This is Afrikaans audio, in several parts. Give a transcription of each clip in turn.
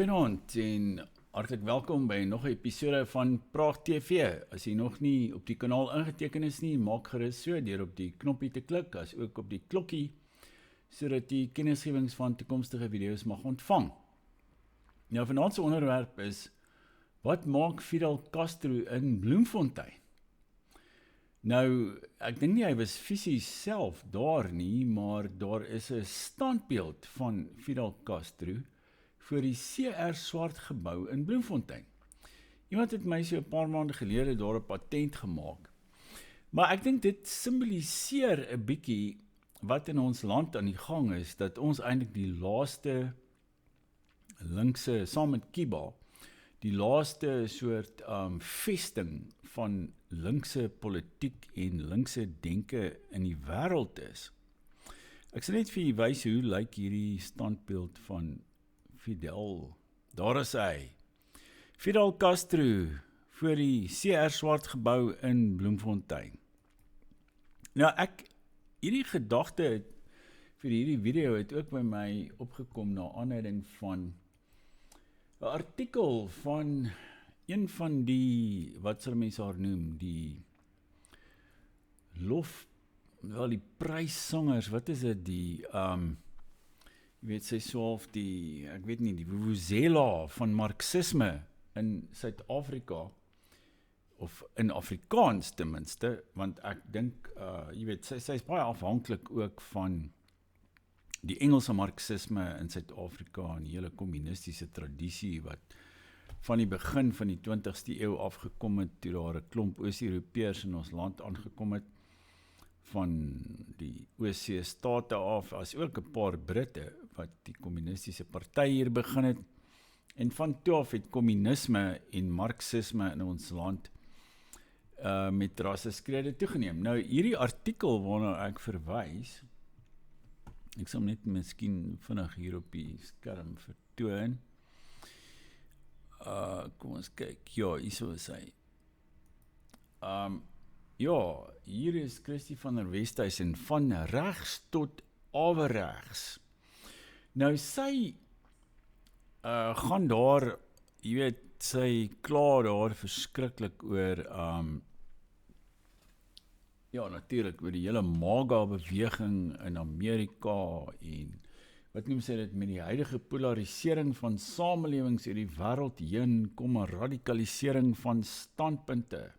Goeienaand en hartlik welkom by nog 'n episode van Praag TV. As jy nog nie op die kanaal ingeteken is nie, maak gerus so deur op die knoppie te klik, as ook op die klokkie, sodat jy kennisgewings van toekomstige video's mag ontvang. Nou, vanaand se onderwerp is, wat maak Fidel Castro in Bloemfontein? Nou, ek dink nie hy was fisies self daar nie, maar daar is 'n standbeeld van Fidel Castro voor die CR Swart gebou in Bloemfontein. Iemand het my so 'n paar maande gelede daar 'n patent gemaak. Maar ek dink dit simboliseer 'n bietjie wat in ons land aan die gang is, dat ons eintlik die laaste linkse, saam met Cuba, die laaste soort vesting van linkse politiek en linkse denke in die wêreld is. Ek sal net vir julle wys hoe lyk hierdie standbeeld van Fidel. Daar is hy. Fidel Castro voor die CR Swart gebou in Bloemfontein. Nou hierdie gedagte vir hierdie video het ook by my opgekom na aanleiding van 'n artikel van een van die, wat sal mense haar noem, die pryssangers, wat is dit, die jy weet, sy swaalf die, ek weet nie, die vuvuzela van Marxisme in Suid-Afrika, of in Afrikaans ten minste, want ek dink, jy weet, sy is baie afhanklik ook van die Engelse Marxisme in Suid-Afrika en die hele kommunistiese tradisie wat van die begin van die 20ste eeu afgekom het, toe daar 'n klomp Oos-Europeërs in ons land aangekom het, van die Oos-See state af, as ook 'n paar Britte, wat die kommunistiese party hier begin het, en van toe af het kommunisme en Marxisme in ons land met rasseskrede toegeneem. Nou, hierdie artikel waarna ek verwys, ek sal net miskien vinnig hier op die skerm vertoon. Kom ons kyk, ja, hierso is hy. Ja, hier is Christie van der Westhuizen, van regs tot averegs. Nou, sy gaan daar, jy weet, sy kla daar verskriklik oor, ja, natuurlik, oor die hele MAGA-beweging in Amerika, en wat noem sy dit, met die huidige polarisering van samelewings oor die wêreld heen, kom 'n radikalisering van standpunte.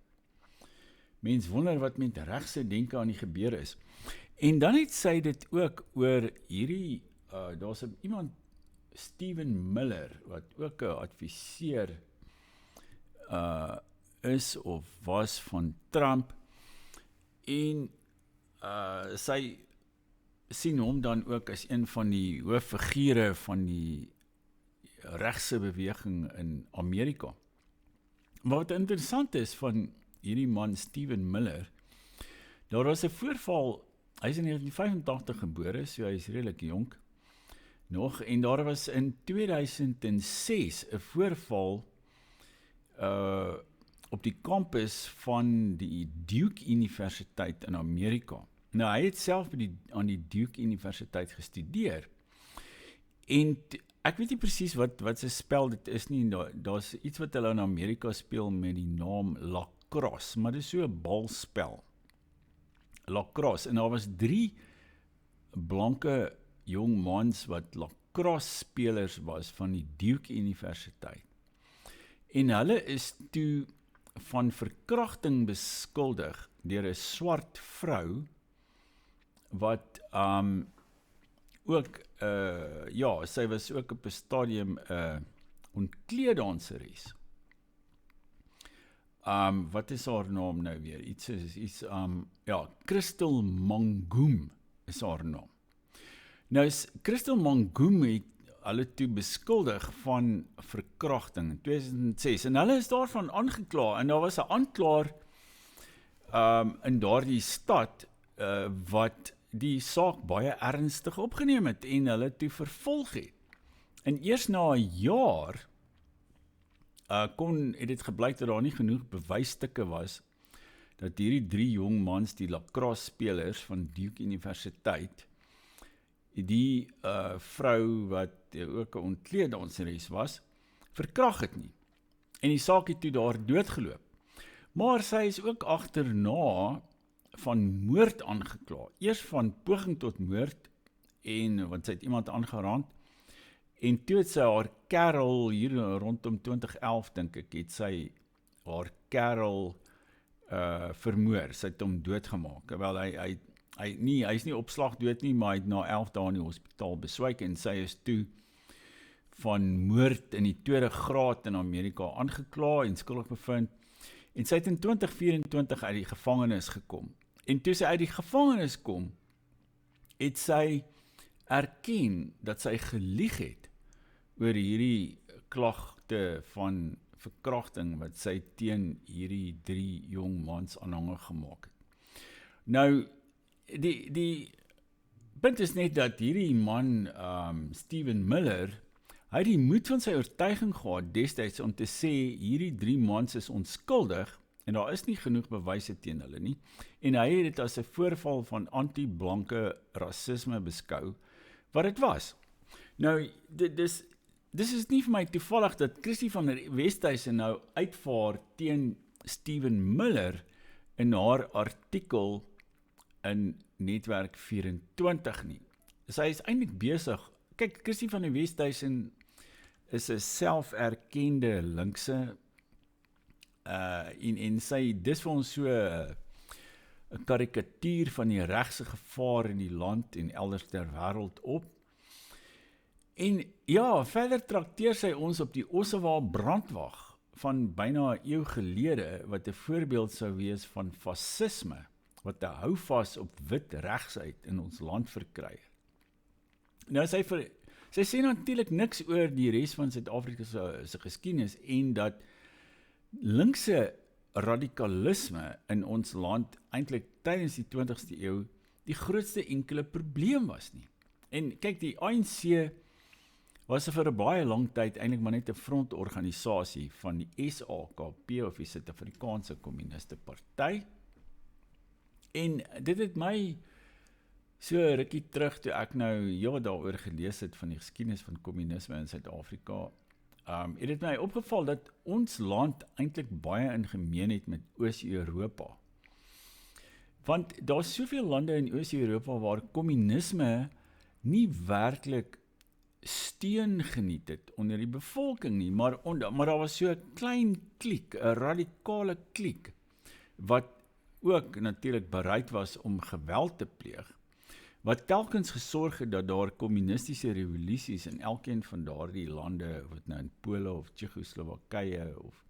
Mens wonder wat met regse denke aan die gebeur is. En dan het sy dit ook oor hierdie, daar's iemand, Stephen Miller, wat ook 'n adviseur is of was van Trump, en sy sien hom dan ook as een van die hooffigure van die regse beweging in Amerika. Maar wat interessant is van hierdie man Stephen Miller, daar was 'n voorval, hy is in 1985 gebore, so hy is redelik jonk nog, en daar was in 2006 'n voorval op die kampus van die Duke Universiteit in Amerika. Nou, hy het self aan die Duke Universiteit gestudeer, en ek weet nie presies wat sy spel dit is nie, daar's iets wat hulle in Amerika speel met die naam lacrosse, maar dit is so 'n balspel, lacrosse, en daar was 3 blanke jong mans wat lacrosse spelers was van die Duke Universiteit, en hulle is toe van verkrachting beskuldig deur 'n swart vrou, wat ook, ja, sy was ook op 'n stadium ontkleeddanseres. Wat is haar naam nou weer? Iets, ja, Crystal Mangum is haar naam. Nou, Crystal Mangum het hulle toe beskuldig van verkrachting in 2006, en hulle is daarvan aangekla, en daar was 'n aanklaer in daardie stad, wat die saak baie ernstig opgeneem het, en hulle toe vervolg het. En eers na 'n jaar, het dit gebleik dat daar nie genoeg bewysstukke was, dat hierdie 3 jong mans, die lacrosse spelers van Duke Universiteit, die vrou wat ook 'n ontkleeddanseres was, verkrag het nie. En die saak het toe daar doodgeloop. Maar sy is ook agterna van moord aangekla. Eers van poging tot moord, want sy het iemand aangerand, en toe het sy haar kerel, hier rondom 2011 dink ek, het sy haar kerel vermoor, sy het hom doodgemaak. Wel, hy is nie op slag dood nie, maar hy het na 11 dae in die hospitaal beswyk, en sy is toe van moord in die tweede graad in Amerika aangekla en skuldig bevind, en sy het in 2024 uit die gevangenis gekom. En toe sy uit die gevangenis kom, het sy erken dat sy gelieg het oor hierdie klagte van verkrachting wat sy teen hierdie 3 jong mans aanhanger gemaak het. Nou, die punt is net dat hierdie man, Stephen Miller, hy het die moed van sy oortuiging gehad destyds om te sê, hierdie 3 mans is onskuldig, en daar is nie genoeg bewyse teen hulle nie, en hy het dit as 'n voorval van anti-blanke rasisme beskou, wat dit was. Nou, dis is nie vir my toevallig dat Christie van der Westhuizen nou uitvaar teen Stephen Miller in haar artikel in Netwerk 24 nie. Sy is eintlik besig, kyk, Christie van der Westhuizen is 'n selferkende linkse, en sy, dis vir ons so 'n karikatuur van die regse gevaar in die land en elders ter wêreld op. En ja, verder trakteer sy ons op die Ossewa brandwag van byna 'n eeu gelede, wat 'n voorbeeld sou wees van fasisme, wat 'n houvas op wit regsheid in ons land verkry. Nou, sy sê natuurlik niks oor die res van Suid-Afrika se geskiedenis, en dat linkse radikalisme in ons land eintlik tydens die 20ste eeu die grootste enkele probleem was nie. En kyk, die ANC was vir 'n baie lang tyd eintlik maar net 'n frontorganisasie van die SAKP, of die Suid-Afrikaanse Kommuniste Party. En dit het my so rukkie terug, toe ek nou wat daaroor gelees het van die geskiedenis van kommunisme in Suid-Afrika, het dit my opgeval dat ons land eintlik baie in gemeen het met Oos-Europa. Want daar is soveel lande in Oos-Europa waar kommunisme nie werklik steun geniet het onder die bevolking nie, maar daar was so 'n klein kliek, 'n radikale kliek, wat ook natuurlik bereid was om geweld te pleeg, wat telkens gesorg het dat daar kommunistiese revolusies in elkeen van daardie lande, wat nou in Pole of Tsjechoslowakye of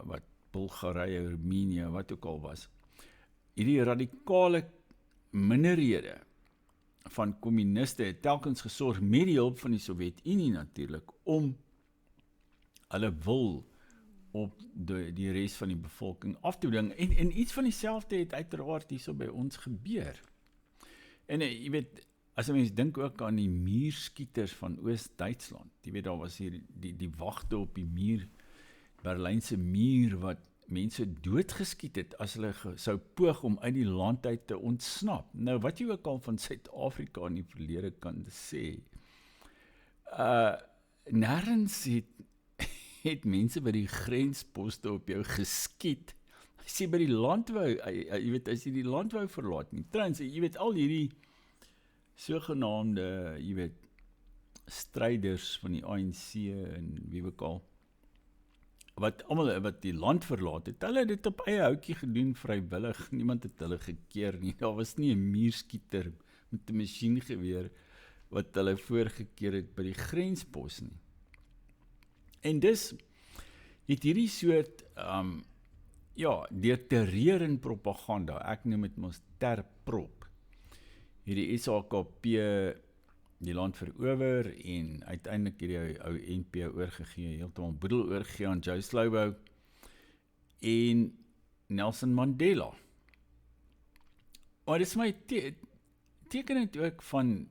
wat Bulgarië, Roemenië, wat ook al was, hierdie radikale minderhede van kommuniste het telkens gesorg met die hulp van die Sowjetunie natuurlik, om hulle wil op die res van die bevolking af te dwing, en iets van dieselfde het uiteraard hierso by ons gebeur. En jy weet, as 'n mens dink ook aan die muurskieters van Oost-Duitsland, jy weet, daar was hier die wagte op die muur, Berlynse muur, wat mense doodgeskiet het as hulle sou poog om uit die land uit te ontsnap. Nou, wat jy ook al van Suid-Afrika in die verlede kan sê, nêrens het mense by die grensposte op jou geskiet, as jy by die land wou, jy weet, as jy die land wou verlaat nie. Trouwens, jy weet, al hierdie sogenaamde, jy weet, stryders van die ANC en wie ook al, wat die land verlaat het, hulle het dit op eie houtjie gedoen, vrywillig, niemand het hulle gekeer nie, daar was nie 'n muurskieter met 'n masjiengeweer wat hulle voorgekeer het by die grenspos nie. En dis het hierdie soort, deur terreur en propaganda, ek noem dit mos terprop, hierdie SAKP die land verower en uiteindelik hierdie ou NP oorgegee, heeltemal boedel oorgegee aan Joe Slovo en Nelson Mandela. Maar dit is my teken het ook van,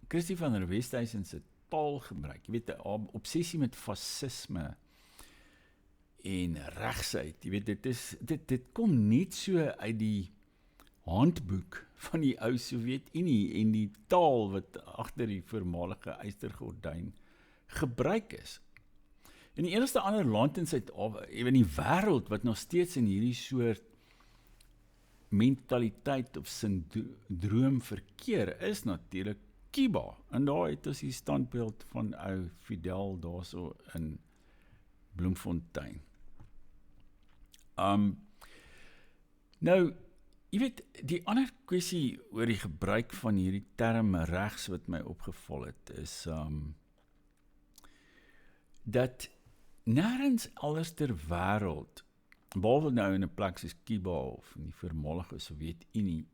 Christie van der Westhuizen se taalgebruik, jy weet, 'n obsessie met fasisme en regsheid, jy weet, dit kom net so uit die handboek van die ou Sowjetunie en die taal wat agter die voormalige ystergordyn gebruik is. En die enigste ander land in die wêreld wat nog steeds in hierdie soort mentaliteit of syndroom verkeer is natuurlik Cuba. En daar het ons die standbeeld van ou Fidel daarso in Bloemfontein. Nou, jy weet, die ander kwessie oor die gebruik van hierdie term regs wat my opgeval het, is dat nêrens elders ter wêreld, behalwe nou in 'n plek soos Cuba of in die voormalige Sowjetunie,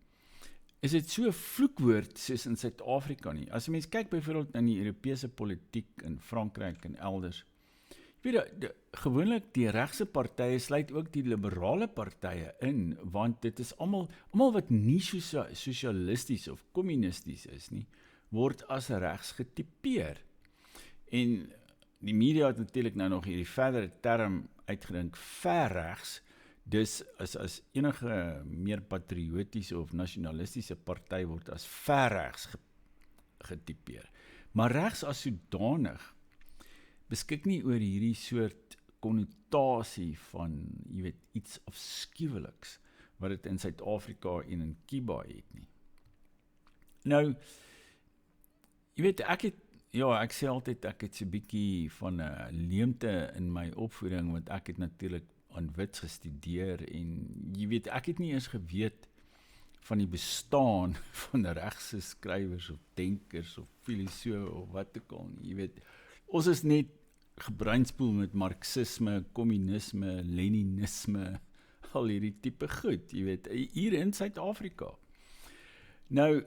is dit so 'n vloekwoord soos in Suid-Afrika nie. As 'n mens kyk byvoorbeeld in die Europese politiek in Frankryk en elders, jy weet, gewoonlik die regse partye sluit ook die liberale partye in, want dit is almal wat nie sosialisties of kommunisties is nie, word as regs getipeer. En die media het natuurlik nou nog hierdie verdere term uitgedink, verregs, dus as enige meer patriotiese of nasionalistiese party word as verregs getipeer. Maar regs as sodanig beskik nie oor hierdie soort konnotasie van, jy weet, iets afskuweliks, wat dit in Suid-Afrika en in Cuba het nie. Nou, jy weet, ek sê altyd, ek het so 'n bietjie van 'n leemte in my opvoeding, want ek het natuurlik aan Wits gestudeer, en jy weet, ek het nie eens geweet van die bestaan van regse skrywers of denkers of filosofe of wat ook al nie. Jy weet, ons is net gebreinspoel met marxisme, kommunisme, leninisme, al hierdie tipe goed, jy weet, hier in Suid-Afrika. Nou,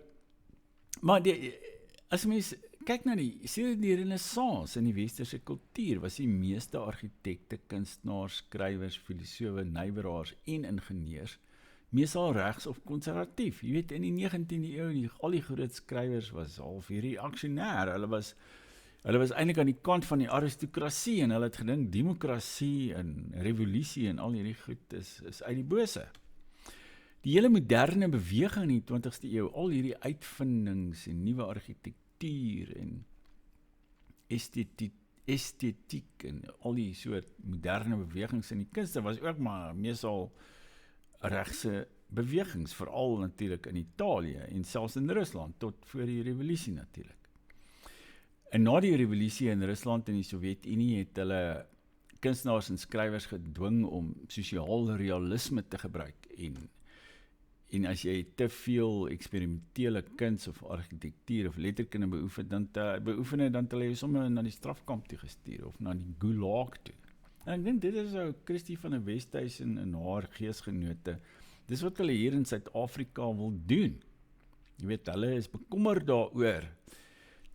maar as mens kyk na sedert die Renaissance in die westerse kultuur, was die meeste argitekte, kunstenaars, skrywers, filosofe, nywerhaars en ingenieurs meestal regs of konservatief. Jy weet, in die 19de eeu, al die groot skrywers was half hierdie reaksionêr. Hulle was eintlik aan die kant van die aristokrasie, en hulle het gedink demokrasie en revolusie en al hierdie goed is uit die bose. Die hele moderne beweging in die 20ste eeu, al hierdie uitvindings en nuwe argitektuur en estetiek en al die soort moderne bewegings in die kunste was ook maar meestal regse bewegings, veral natuurlik in Italië en selfs in Rusland, tot voor die revolusie natuurlik. En na die revolusie in Rusland en die Sowjetunie het hulle kunstenaars en skrywers gedwing om sosiaal realisme te gebruik, en as jy te veel eksperimentele kuns of argitektuur of letterkunde beoefen, dan het hulle sommer na die strafkamp toe gestuur of na die gulag toe. En ek dink dit is ou Christie van der Westhuizen en haar geesgenote. Dis wat hulle hier in Suid-Afrika wil doen. Jy weet, hulle is bekommerd daaroor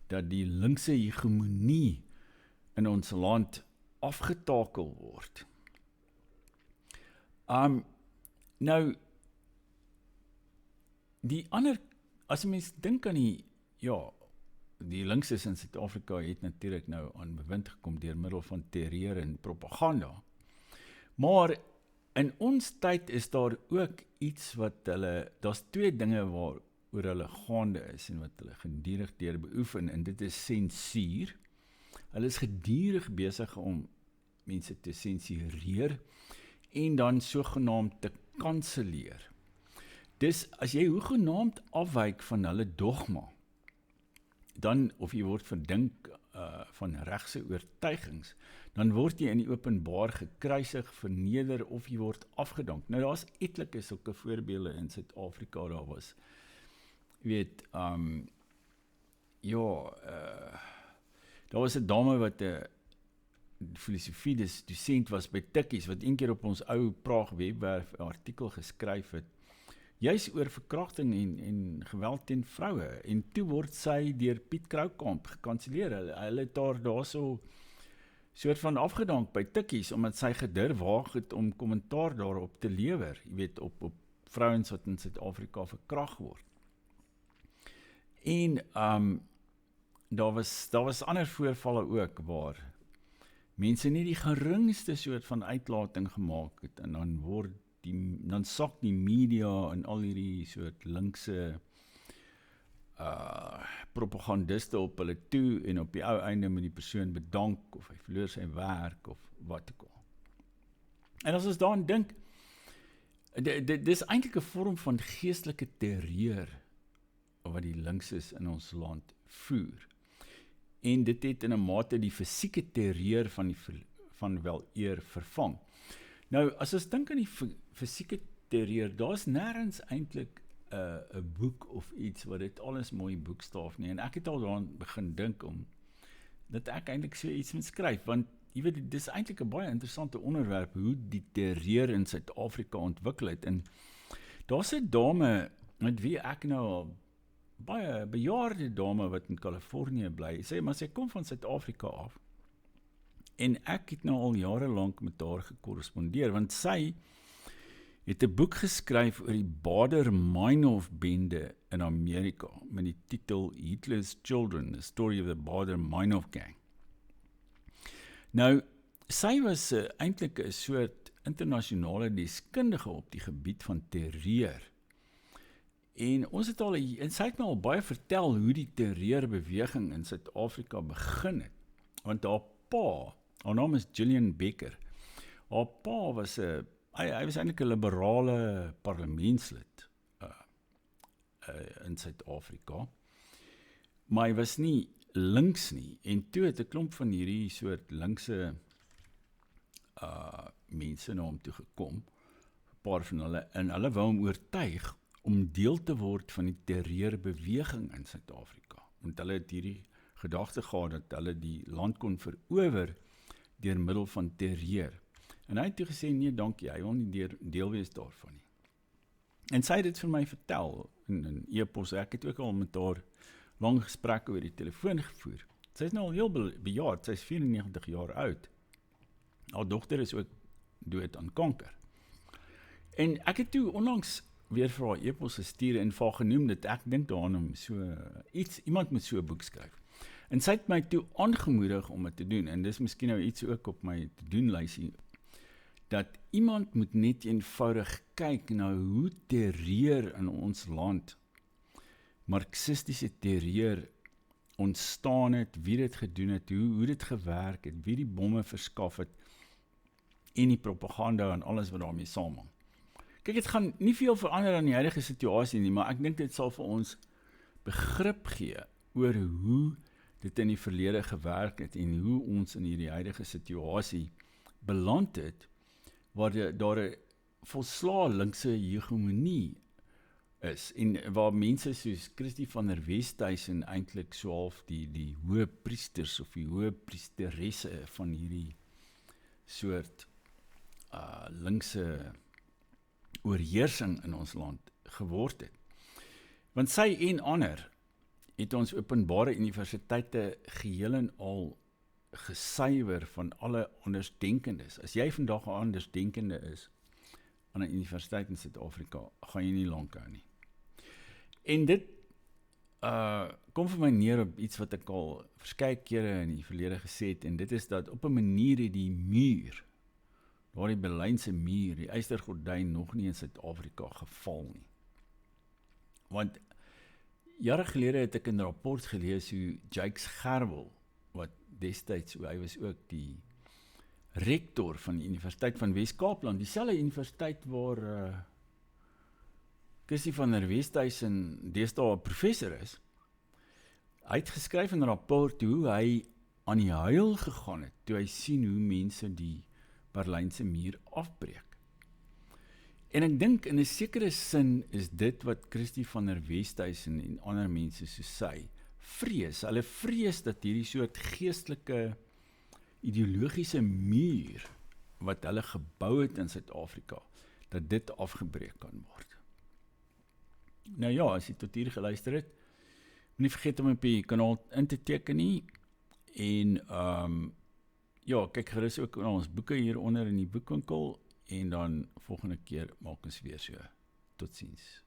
dat die linkse hegemonie in ons land afgetakel word. Nou, die ander, as jy mens dink aan die linkses in Suid-Afrika het natuurlik nou aan bewind gekom deur middel van terreur en propaganda. Maar in ons tyd is daar ook iets wat daar's twee dinge waaroor hulle gaande is en wat hulle gedurig deur beoefen, en dit is sensuur. Hulle is gedurig besig om mense te sensureer en dan sogenaamd te kanselleer. Dus as jy hoegenaamd afwyk van hulle dogma, dan of jy word verdink van regse oortuigings, dan word jy in die openbaar gekruisig, verneder of jy word afgedank. Nou daar's etlike sulke voorbeelde in Suid-Afrika. Daar was, jy weet, daar was 'n dame wat 'n filosofie dosent was by Tikkies, wat een keer op ons ou Praag webwerf 'n artikel geskryf het, juis oor verkrachting en geweld teen vroue, en toe word sy deur Piet Kroukamp gekanselleer. Hulle het daar so soort van afgedank by Tikkies, omdat sy gedurf waag het om kommentaar daarop te lewer, jy weet, op vrouens wat in Suid-Afrika verkragt word. En daar was ander voorvalle ook, waar mense nie die geringste soort van uitlating gemaak het, en dan sak die media en al hierdie soort linkse propagandiste op hulle toe en op die ou einde moet die persoon bedank of hy verloor sy werk of wat ook al. En as ons daaraan dink, dit is eintlik 'n vorm van geestelike terreur wat die linkses in ons land voer. En dit het in 'n mate die fisieke terreur van weleer vervang. Nou, as ons dink aan die fisieke terreur, daar's nêrens eintlik 'n boek of iets wat dit alles mooi boekstaaf nie. En ek het al daaraan begin dink om dat ek eintlik so iets moet skryf, want jy weet, dit is eintlik 'n baie interessante onderwerp, hoe die terreur in Suid-Afrika ontwikkel het. En daar's 'n dame met wie ek nou al baie bejaarde dame wat in Kalifornië bly, maar sy kom van Suid-Afrika af. En ek het nou al jare lank met haar gekorrespondeer, want sy het 'n boek geskryf oor die Baader-Meinhof-bende in Amerika, met die titel Hitler's Children, The Story of the Baader-Meinhof Gang. Nou, sy was eintlik 'n soort internasionale deskundige op die gebied van terreur. En sy het my al baie vertel hoe die terreurbeweging in Suid-Afrika begin het. Want haar pa, haar naam is Gillian Becker, haar pa was hy was eintlik 'n liberale parlementslid in Suid-Afrika, maar hy was nie links nie, en toe het 'n klomp van hierdie soort linkse mense na hom toe gekom, 'n paar van hulle, en hulle wou hom oortuig om deel te word van die terreurbeweging in Suid-Afrika, want hulle het hierdie gedagte gehad dat hulle die land kon verower deur middel van terreur. En hy het toe gesê, nee dankie, hy wil nie deel wees daarvan nie. En sy het dit vir my vertel, in e-pos, ek het ook al met haar lang gesprekke oor die telefoon gevoer. Sy is nou al heel bejaard, sy is 94 jaar oud. Haar dogter is ook dood aan kanker. En ek het toe onlangs weer vir haar e-pos gestuur en vir haar genoem dat ek dink daaraan om iemand moet so 'n boek skryf. En sy het my toe aangemoedig om dit te doen, en dis miskien nou iets ook op my te-doen-lysie, dat iemand moet net eenvoudig kyk na hoe terreur in ons land, marxistiese terreur, ontstaan het, wie dit gedoen het, hoe dit gewerk het, wie die bomme verskaf het, en die propaganda en alles wat daarmee saamhang. Kyk, dit gaan nie veel verander aan die huidige situasie nie, maar ek dink dit sal vir ons begrip gee oor hoe dit in die verlede gewerk het en hoe ons in hierdie huidige situasie beland het, waar daar 'n volslae linkse hegemonie is, en waar mense soos Christie van der Westhuizen eintlik so half die hoë priesters of die hoë priesteresse van hierdie soort linkse oorheersing in ons land geword het. Want sy en ander het ons openbare universiteite geheel en al gesuiwer van alle andersdenkendes. As jy vandag 'n andersdenkende is aan 'n universiteit in Suid-Afrika, gaan jy nie lank hou nie. En dit kom vir my neer op iets wat ek al verskeie kere in die verlede gesê het, en dit is dat op 'n manier het die muur, die Berlynse muur, die ystergordyn nog nie in Suid-Afrika geval nie. Want jare gelede het ek 'n rapport gelees hoe Jakes Gerwel, wat destyds, hy was ook die rektor van die Universiteit van Wes-Kaapland, dieselfde universiteit waar Christie van der Westhuizen deesdae 'n professor is. Hy het geskryf in 'n rapport hoe hy aan die huil gegaan het, toe hy sien hoe mense die Berlynse muur afbreek. En ek dink in 'n sekere sin is dit wat Christie van der Westhuizen en ander mense soos sy vrees. Hulle vrees dat hierdie soort geestelike, ideologiese muur wat hulle gebou het in Suid-Afrika, dat dit afgebreek kan word. Nou ja, as jy tot hier geluister het, moenie vergeet om op die kanaal in te teken nie, en ja, kyk gerus ook na ons boeke hieronder in die boekwinkel, en dan volgende keer maak ons weer so. Totsiens.